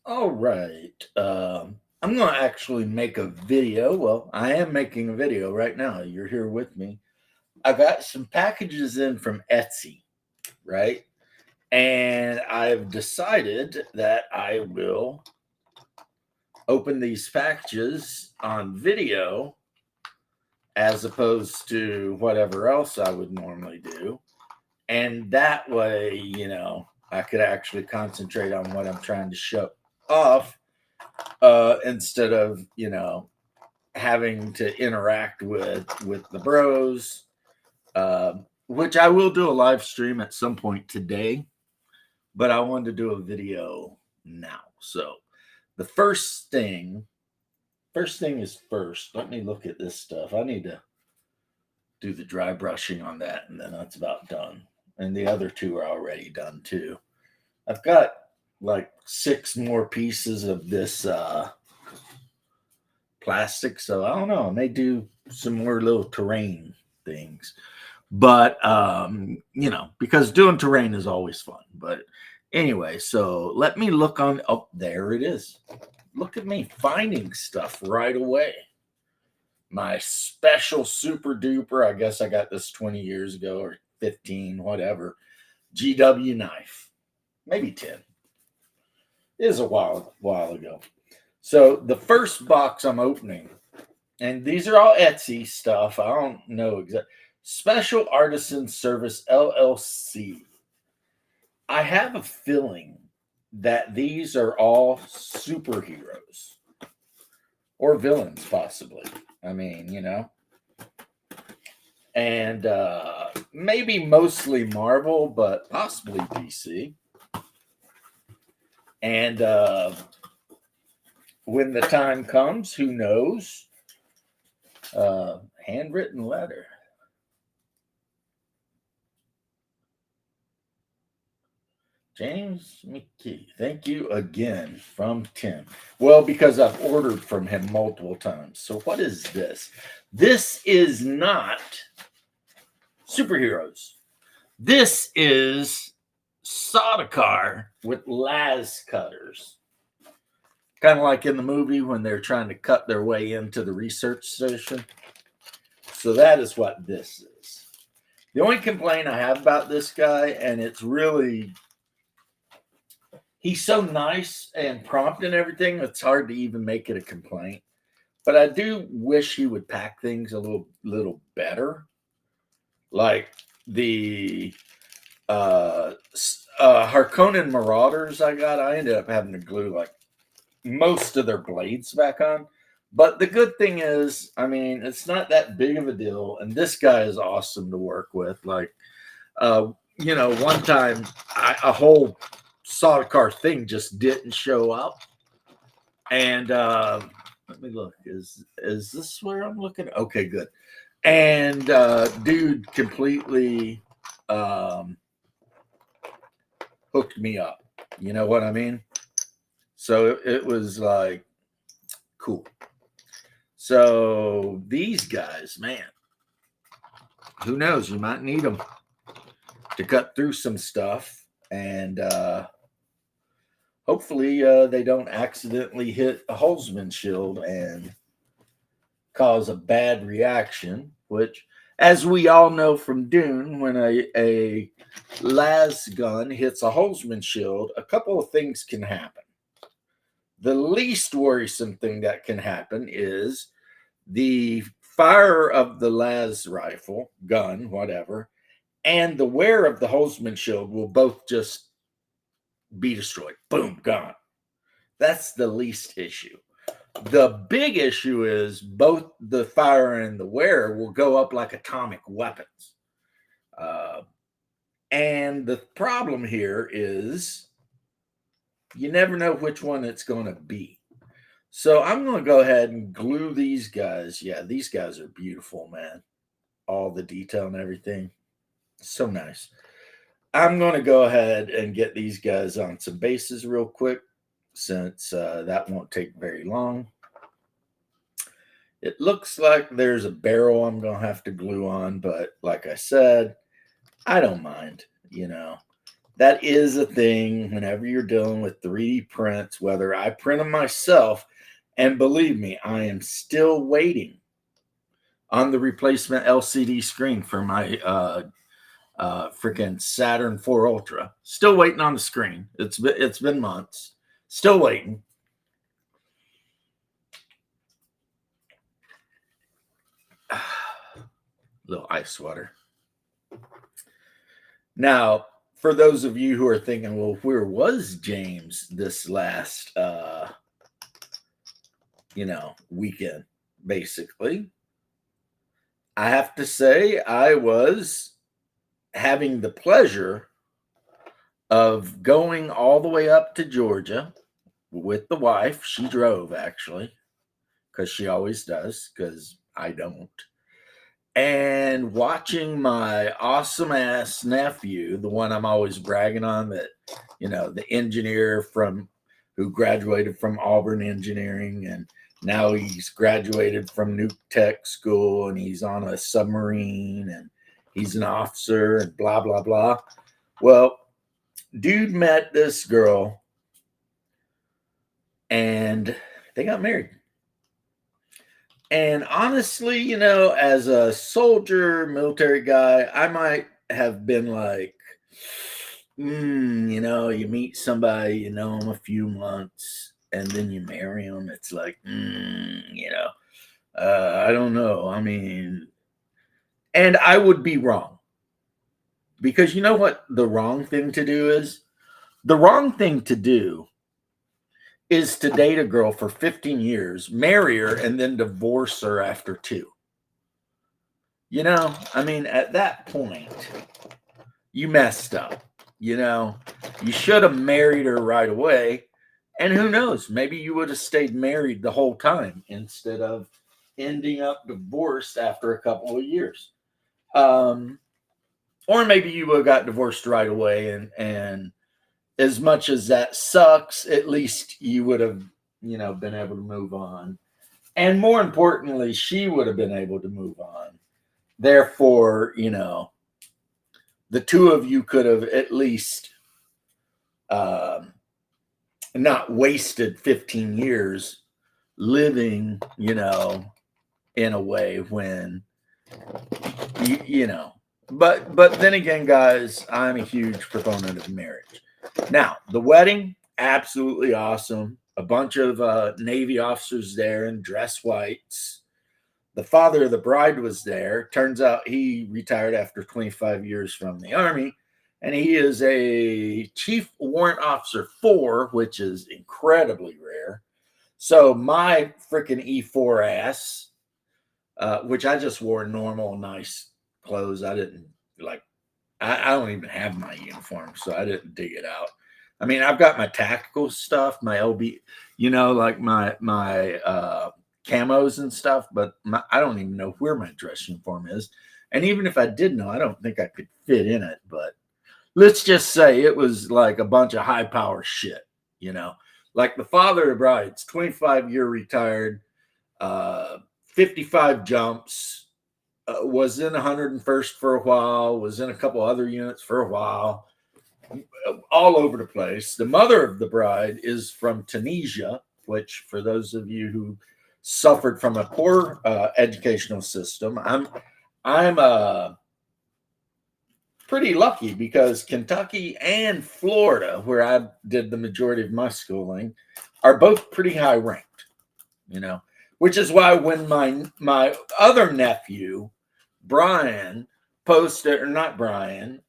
All right. I'm going to actually make a video. Well, I am making a video right now. You're here with me. I got some packages in from Etsy, right? And I've decided that I will open these packages on video as opposed to whatever else I would normally do. And that way, I could actually concentrate on what I'm trying to show off instead of, having to interact with the bros, which I will do a live stream at some point today, but I wanted to do a video now. So the first thing is first. Let me look at this stuff. I need to do the dry brushing on that, and then that's about done. And the other two are already done too. I've got like six more pieces of this plastic, so I don't know. I may do some more little terrain things, but because doing terrain is always fun. But anyway, so let me look on. Oh, there it is. Look at me finding stuff right away. My special super duper. I guess I got this 20 years ago or 15, whatever. GW knife, maybe 10. It is a while ago. So the first box I'm opening, and these are all Etsy stuff. I don't know exactly. Special Artisan Service LLC. I have a feeling that these are all superheroes or villains, possibly. I mean, and maybe mostly Marvel, but possibly DC. And when the time comes, who knows? Handwritten letter. James McKee, thank you again from Tim. Well, because I've ordered from him multiple times. So, what is this? This is not superheroes. This is Sodakar with las cutters. Kind of like in the movie when they're trying to cut their way into the research station. So, that is what this is. The only complaint I have about this guy, and it's really he's so nice and prompt and everything, it's hard to even make it a complaint. But I do wish he would pack things a little better. Like the Harkonnen Marauders I ended up having to glue like most of their blades back on. But the good thing is, I mean, it's not that big of a deal. And this guy is awesome to work with. Like, one time a whole Sodakar thing just didn't show up. And let me look. Is this where I'm looking? Okay, good. And dude completely hooked me up. You know what I mean? So it was like cool. So these guys, man, who knows? You might need them to cut through some stuff, and hopefully they don't accidentally hit a Holzman shield and cause a bad reaction, which, as we all know from Dune, when a las gun hits a Holzman shield, a couple of things can happen. The least worrisome thing that can happen is the fire of the las rifle, gun, whatever, and the wear of the Holzman shield will both just be destroyed. Boom, gone. That's the least issue. The big issue is both the fire and the wear will go up like atomic weapons. And the problem here is you never know which one it's going to be. So I'm going to go ahead and glue these guys. Yeah, these guys are beautiful, man. All the detail and everything. So nice. I'm going to go ahead and get these guys on some bases real quick since that won't take very long. It looks like there's a barrel I'm going to have to glue on, but like I said, I don't mind, that is a thing whenever you're dealing with 3D prints, whether I print them myself. And believe me, I am still waiting on the replacement LCD screen for my freaking Saturn 4 Ultra. Still waiting on the screen. It's been months. Still waiting. Little ice water. Now, for those of you who are thinking, well, where was James this last weekend? Basically, I have to say I was having the pleasure of going all the way up to Georgia with the wife. She drove, actually, because she always does, because I don't. And watching my awesome ass nephew, the one I'm always bragging on, that, the engineer who graduated from Auburn Engineering, and now he's graduated from Nuke Tech School, and he's on a submarine, and he's an officer, and blah, blah, blah. Well, dude met this girl, and they got married. And honestly, as a soldier, military guy, I might have been like, you meet somebody, you know them a few months, and then you marry them. It's like, I don't know. I mean, and I would be wrong. Because you know what the wrong thing to do is? The wrong thing to do is to date a girl for 15 years, marry her, and then divorce her after 2. I mean, at that point, you messed up. You should have married her right away. And who knows? Maybe you would have stayed married the whole time instead of ending up divorced after a couple of years. Or maybe you would have got divorced right away, and as much as that sucks, at least you would have, been able to move on. And more importantly, she would have been able to move on. Therefore, the two of you could have at least not wasted 15 years living, in a way when, But then again, guys, I'm a huge proponent of marriage. Now, the wedding, absolutely awesome. A bunch of Navy officers there in dress whites. The father of the bride was there. Turns out he retired after 25 years from the Army, and he is a Chief Warrant Officer 4, which is incredibly rare. So my freaking E4 ass, which I just wore normal, nice clothes. I didn't I don't even have my uniform, so I didn't dig it out. I mean, I've got my tactical stuff, my LB, like my camos and stuff, but I don't even know where my dress uniform is. And even if I did know, I don't think I could fit in it. But let's just say it was like a bunch of high power shit, like the father of the bride's 25-year retired, 55 jumps, was in 101st for a while, was in a couple other units for a while, all over the place. The mother of the bride is from Tunisia, which, for those of you who suffered from a poor educational system, I'm pretty lucky, because Kentucky and Florida, where I did the majority of my schooling, are both pretty high ranked, which is why when my other nephew, Brian, posted, or not Brian,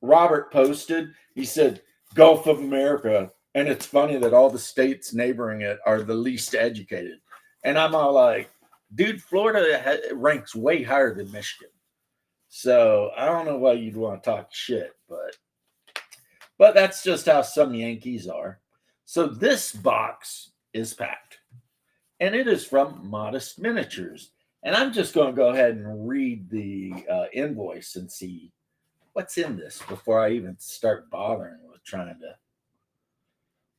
Robert posted, he said, Gulf of America. And it's funny that all the states neighboring it are the least educated. And I'm all like, dude, Florida ranks way higher than Michigan. So I don't know why you'd want to talk shit, but that's just how some Yankees are. So this box is packed, and it is from Modest Miniatures. And I'm just going to go ahead and read the invoice and see what's in this before I even start bothering with trying to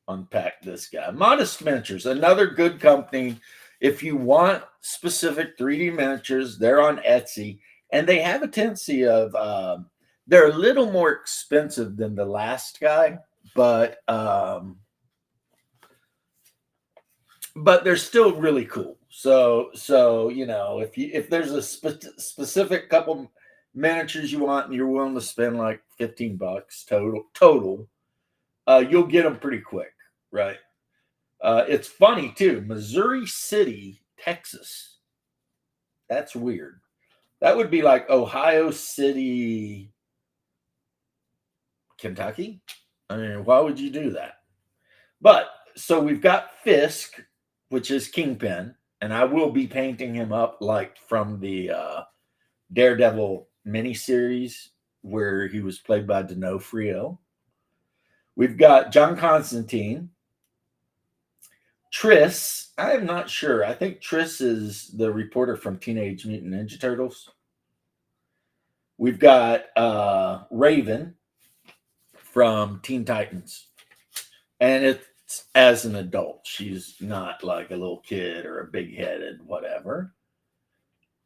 unpack this guy. Modest Miniatures, another good company. If you want specific 3D miniatures, they're on Etsy, and they have a tendency of They're a little more expensive than the last guy, but they're still really cool. So if there's a specific couple miniatures you want and you're willing to spend like $15 total, you'll get them pretty quick, right? It's funny too. Missouri City, Texas. That's weird. That would be like Ohio City, Kentucky. I mean, why would you do that? But so we've got Fisk, which is Kingpin, and I will be painting him up like from the Daredevil miniseries where he was played by D'Onofrio. We've got John Constantine. Triss, I am not sure. I think Triss is the reporter from Teenage Mutant Ninja Turtles. We've got Raven from Teen Titans. And it's as an adult. She's not like a little kid or a big-headed whatever.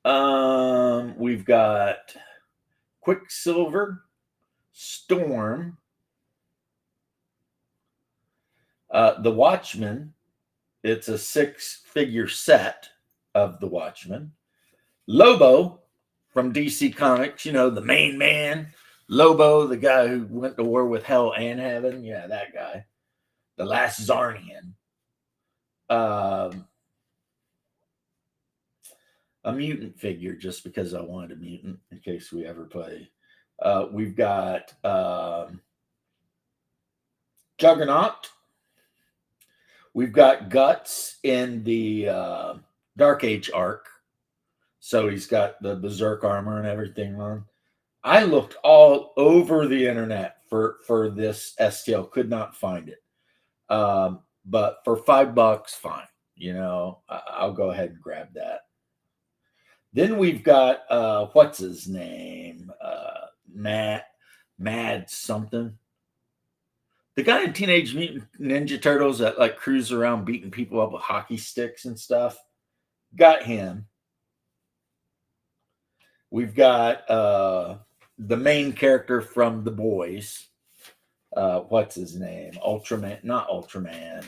We've got Quicksilver, Storm, The Watchmen. It's a 6-figure set of The Watchmen. Lobo from DC Comics, the main man. Lobo, the guy who went to war with hell and heaven. Yeah, that guy. The Last Zarnian. A mutant figure, just because I wanted a mutant in case we ever play. We've got Juggernaut. We've got Guts in the Dark Age arc. So he's got the Berserk armor and everything on. I looked all over the internet for this STL. Could not find it. But for $5, fine. I'll go ahead and grab that. Then we've got what's his name? Mad something. The guy in Teenage Mutant Ninja Turtles that like cruise around beating people up with hockey sticks and stuff. Got him. We've got the main character from The Boys. What's his name? Ultraman, not Ultraman.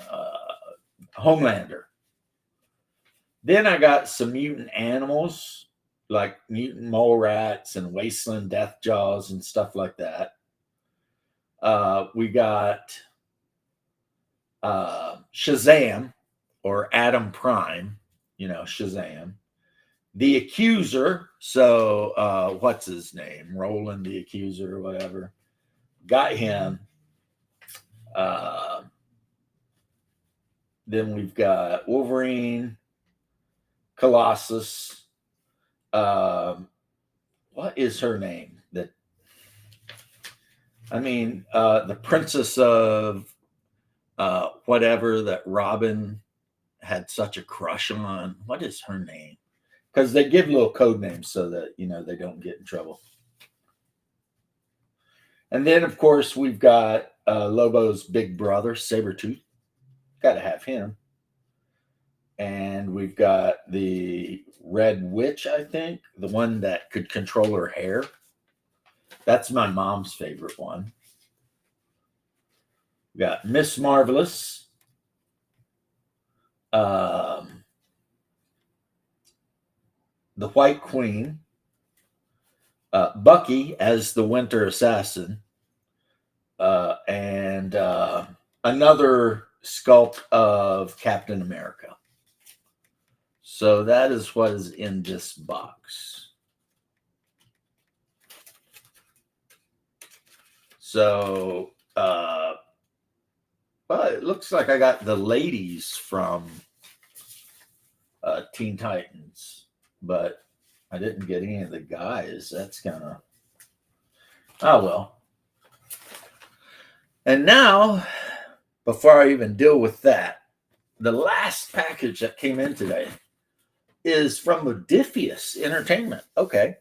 Homelander. Then I got some mutant animals like mutant mole rats and wasteland death jaws and stuff like that. We got Shazam or Adam Prime, Shazam. The Accuser, so what's his name? Roland the Accuser or whatever. Got him. Then we've got Wolverine, Colossus. What is her name? The princess of whatever that Robin had such a crush on. What is her name? Because they give little code names so that they don't get in trouble. And then, of course, we've got Lobo's big brother, Sabretooth. Got to have him. And we've got the Red Witch, I think, the one that could control her hair. That's my mom's favorite one. We got Miss Marvelous. The White Queen. Bucky as the Winter Assassin. And another sculpt of Captain America. So that is what is in this box. So, it looks like I got the ladies from Teen Titans, but I didn't get any of the guys. That's kind of, oh well. And now, before I even deal with that, the last package that came in today is from Modiphius Entertainment. Okay.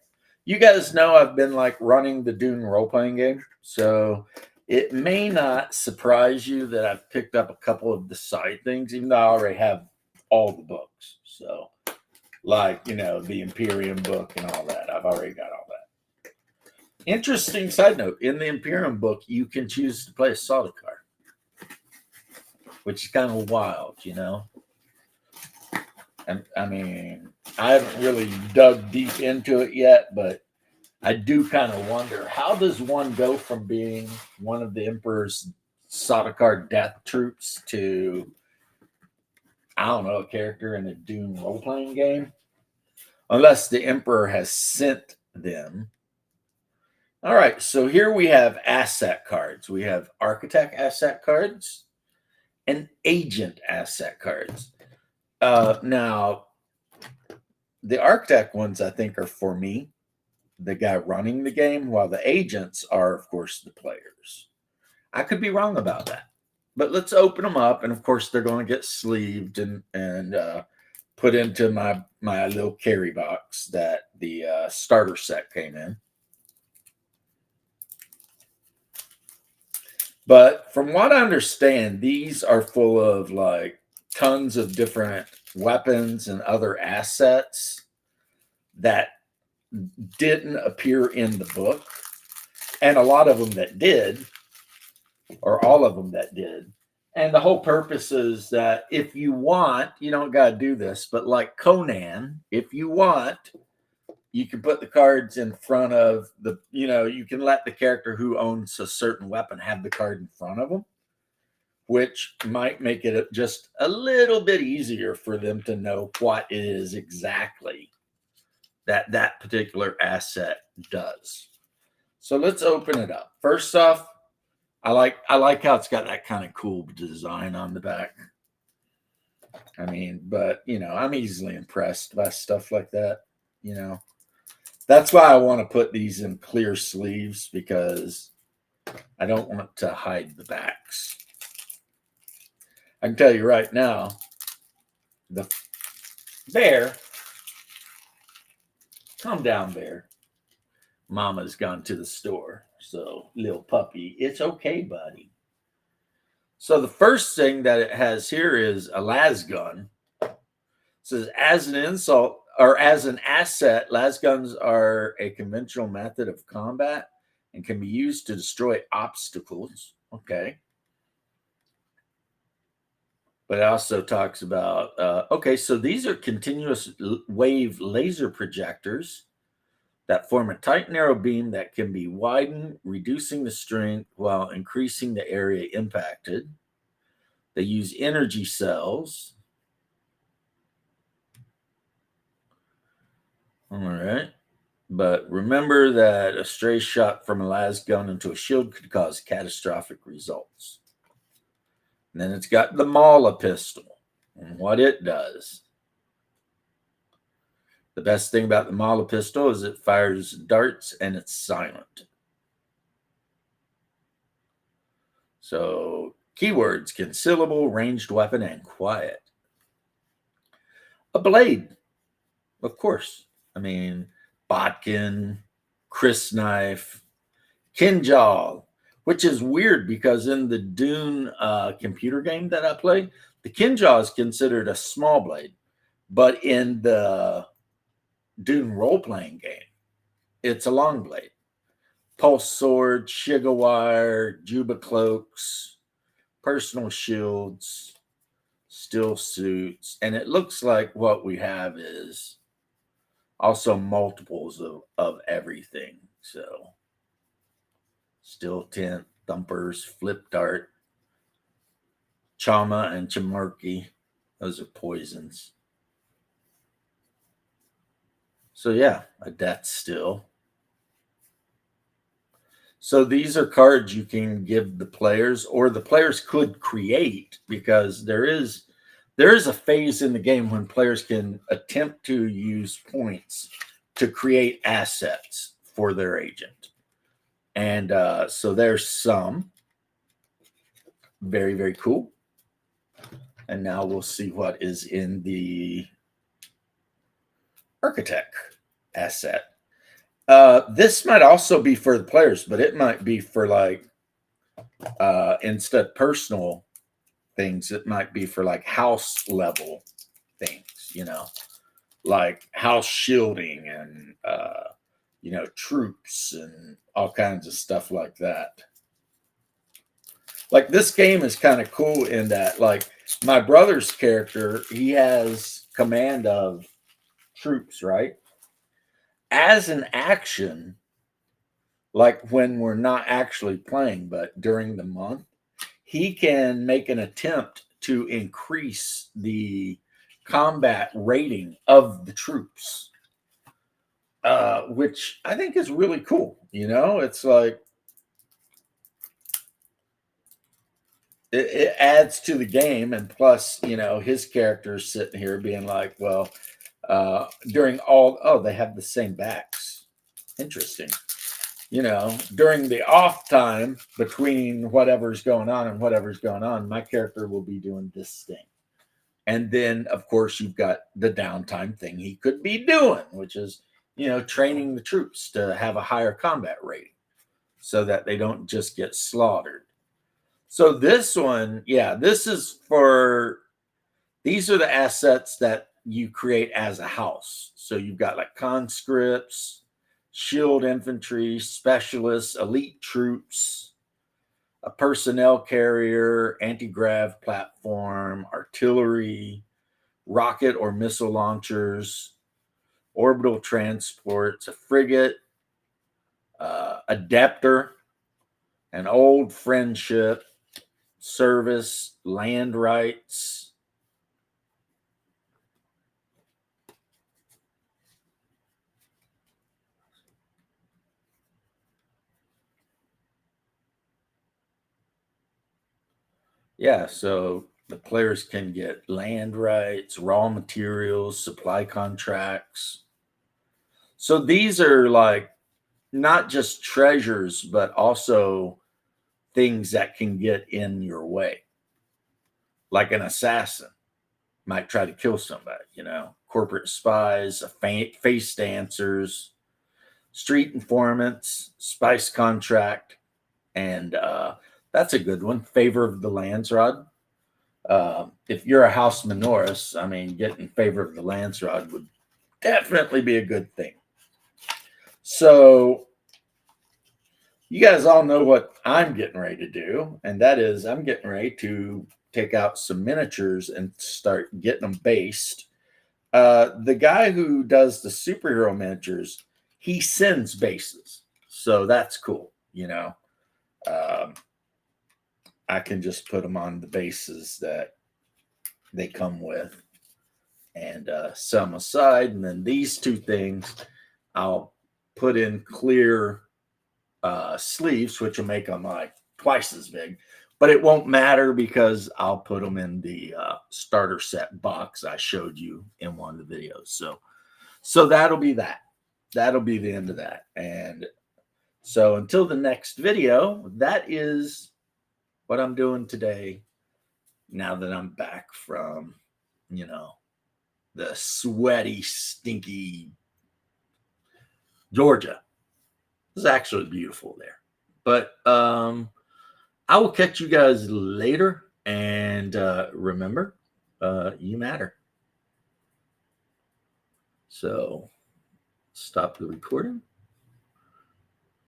You guys know I've been like running the Dune role-playing game, so it may not surprise you that I've picked up a couple of the side things, even though I already have all the books. So, like, the Imperium book and all that. I've already got all that. Interesting side note: in the Imperium book, you can choose to play a Sardaukar, which is kind of wild, you know. And I mean, I haven't really dug deep into it yet, but I do kind of wonder, how does one go from being one of the Emperor's Sardaukar death troops to, I don't know, a character in a Dune role playing game? Unless the Emperor has sent them. All right, so here we have asset cards. We have architect asset cards and agent asset cards. Now, the architect ones I think are for me, the guy running the game, while the agents are, of course, the players. I could be wrong about that, but let's open them up, and of course, they're going to get sleeved and put into my little carry box that the starter set came in. But from what I understand, these are full of like tons of different weapons and other assets that didn't appear in the book. And a lot of them that did, or all of them that did. And the whole purpose is that if you want, you don't got to do this, but like Conan, if you want, you can put the cards in front of the, you can let the character who owns a certain weapon have the card in front of them, which might make it just a little bit easier for them to know what it is exactly that particular asset does. So let's open it up. First off, I like how it's got that kind of cool design on the back. I mean, but I'm easily impressed by stuff like that. That's why I want to put these in clear sleeves, because I don't want to hide the backs. I can tell you right now, the bear, calm down, bear. Mama's gone to the store. So, little puppy, it's okay, buddy. So the first thing that it has here is a lasgun. It says, as an insult or as an asset, lasguns are a conventional method of combat and can be used to destroy obstacles. Okay. But it also talks about, okay, so these are continuous wave laser projectors that form a tight, narrow beam that can be widened, reducing the strength while increasing the area impacted. They use energy cells. All right. But remember that a stray shot from a lasgun into a shield could cause catastrophic results. And then it's got the Mala pistol and what it does. The best thing about the Mala pistol is it fires darts and it's silent. So, keywords: concealable, ranged weapon, and quiet. A blade, of course. I mean, Botkin, crysknife, Kinjal, which is weird because in the Dune computer game that I play, the Kinjal is considered a small blade, but in the Dune role-playing game, it's a long blade. Pulse sword, Shigawire, Juba cloaks, personal shields, steel suits, and it looks like what we have is also multiples of everything. So steel tent, thumpers, flip dart, Chama and Chamarki, those are poisons. So yeah, a death still. So these are cards you can give the players, or the players could create, because there is a phase in the game when players can attempt to use points to create assets for their agent. And so there's some. Very, very cool. And now we'll see what is in the architect asset. This might also be for the players, but it might be for like instead of personal things, it might be for like house level things, like house shielding and troops and all kinds of stuff like that. Like this game is kind of cool in that, like my brother's character, he has command of troops, right? As an action, like when we're not actually playing, but during the month, he can make an attempt to increase the combat rating of the troops, which I think is really cool. It's like it adds to the game, and plus, his character's sitting here being like, well, during all, oh, they have the same backs. Interesting. During the off time between whatever's going on and whatever's going on, my character will be doing this thing. And then, of course, you've got the downtime thing he could be doing, which is, training the troops to have a higher combat rating so that they don't just get slaughtered. So this one, yeah, these are the assets that you create as a house. So you've got like conscripts, shield infantry, specialists, elite troops, a personnel carrier, anti-grav platform, artillery, rocket or missile launchers, orbital transports, a frigate, adapter, an old friendship, service, land rights. Yeah, so the players can get land rights, raw materials, supply contracts. So these are like not just treasures, but also things that can get in your way. Like an assassin might try to kill somebody, corporate spies, face dancers, street informants, spice contract, and that's a good one. Favor of the Landsrod. If you're a House Minoris, I mean, getting favor of the Landsrod would definitely be a good thing. So you guys all know what I'm getting ready to do, and that is I'm getting ready to take out some miniatures and start getting them based. The guy who does the superhero miniatures, he sends bases, so that's cool. I can just put them on the bases that they come with and sell them aside. And then these two things, I'll put in clear sleeves, which will make them like twice as big. But it won't matter because I'll put them in the starter set box I showed you in one of the videos. So that'll be that. That'll be the end of that. And so until the next video, that is what I'm doing today. Now that I'm back from, the sweaty, stinky Georgia. It's actually beautiful there. But I will catch you guys later. And remember, you matter. So stop the recording.